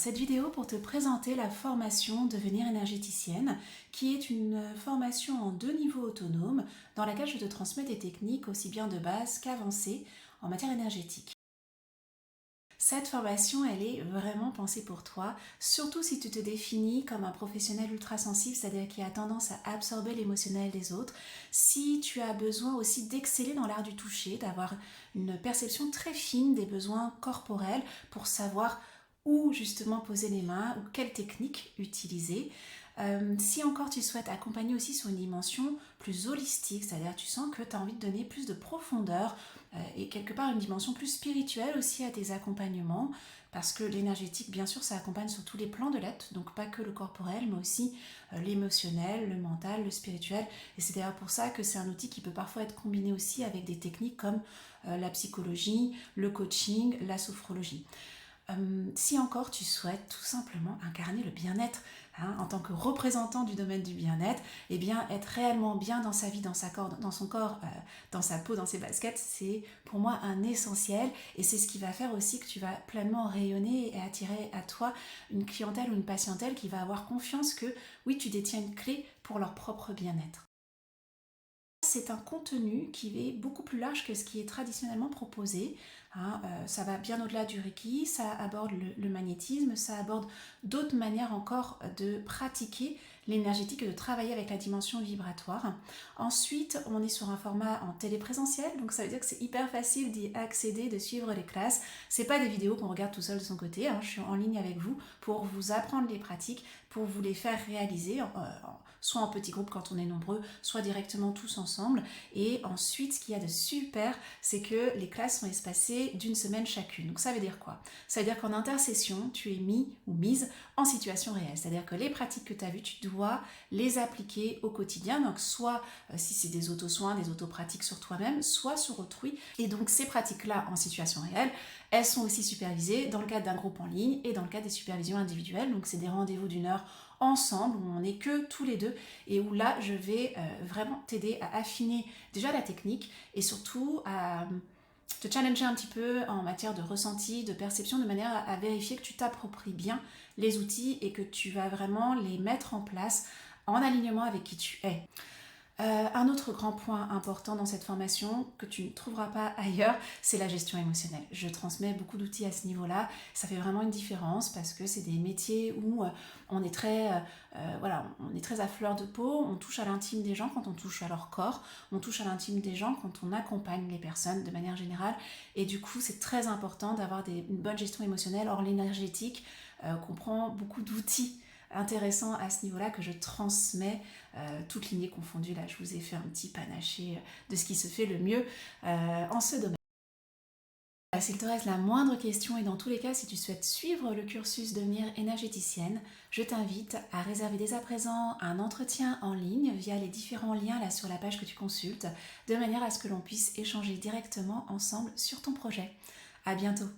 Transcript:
Cette vidéo pour te présenter la formation Devenir énergéticienne, qui est une formation en 2 niveaux autonomes dans laquelle je te transmets des techniques aussi bien de base qu'avancées en matière énergétique. Cette formation, elle est vraiment pensée pour toi, surtout si tu te définis comme un professionnel ultra sensible, c'est-à-dire qui a tendance à absorber l'émotionnel des autres, si tu as besoin aussi d'exceller dans l'art du toucher, d'avoir une perception très fine des besoins corporels pour savoir où justement poser les mains ou quelle technique utiliser. Si encore tu souhaites accompagner aussi sur une dimension plus holistique, c'est-à-dire tu sens que tu as envie de donner plus de profondeur et quelque part une dimension plus spirituelle aussi à tes accompagnements, parce que l'énergétique, bien sûr, ça accompagne sur tous les plans de l'être, donc pas que le corporel, mais aussi l'émotionnel, le mental, le spirituel. Et c'est d'ailleurs pour ça que c'est un outil qui peut parfois être combiné aussi avec des techniques comme la psychologie, le coaching, la sophrologie. Si encore tu souhaites tout simplement incarner le bien-être en tant que représentant du domaine du bien-être, et bien être réellement bien dans sa vie, dans son corps, dans sa peau, dans ses baskets, c'est pour moi un essentiel et c'est ce qui va faire aussi que tu vas pleinement rayonner et attirer à toi une clientèle ou une patientèle qui va avoir confiance que oui, tu détiens une clé pour leur propre bien-être. C'est un contenu qui est beaucoup plus large que ce qui est traditionnellement proposé. Ça va bien au-delà du Reiki, ça aborde le magnétisme, ça aborde d'autres manières encore de pratiquer l'énergétique et de travailler avec la dimension vibratoire. Ensuite, on est sur un format en téléprésentiel, donc ça veut dire que c'est hyper facile d'y accéder, de suivre les classes. C'est pas des vidéos qu'on regarde tout seul de son côté, je suis en ligne avec vous pour vous apprendre les pratiques, pour vous les faire réaliser, soit en petits groupes quand on est nombreux, soit directement tous ensemble. Et ensuite, ce qu'il y a de super, c'est que les classes sont espacées d'une semaine chacune. Donc ça veut dire quoi? Ça veut dire qu'en intersession, tu es mis ou mise en situation réelle. C'est-à-dire que les pratiques que tu as vues, tu dois les appliquer au quotidien. Donc soit si c'est des auto-soins, des auto-pratiques sur toi-même, soit sur autrui. Et donc ces pratiques-là en situation réelle, elles sont aussi supervisées dans le cadre d'un groupe en ligne et dans le cadre des supervisions individuelles. Donc c'est des rendez-vous d'1 heure ensemble où on n'est que tous les deux et où là je vais vraiment t'aider à affiner déjà la technique et surtout à te challenger un petit peu en matière de ressenti, de perception, de manière à vérifier que tu t'appropries bien les outils et que tu vas vraiment les mettre en place en alignement avec qui tu es. Un autre grand point important dans cette formation que tu ne trouveras pas ailleurs, c'est la gestion émotionnelle. Je transmets beaucoup d'outils à ce niveau-là. Ça fait vraiment une différence parce que c'est des métiers où on est très à fleur de peau. On touche à l'intime des gens quand on touche à leur corps. On touche à l'intime des gens quand on accompagne les personnes de manière générale. Et du coup, c'est très important d'avoir une bonne gestion émotionnelle. Or, l'énergétique comprend beaucoup d'outils intéressant à ce niveau-là que je transmets, toutes lignées confondues. Là, je vous ai fait un petit panaché de ce qui se fait le mieux en ce domaine. S'il te reste la moindre question et dans tous les cas, si tu souhaites suivre le cursus Devenir énergéticienne, je t'invite à réserver dès à présent un entretien en ligne via les différents liens là sur la page que tu consultes, de manière à ce que l'on puisse échanger directement ensemble sur ton projet. À bientôt.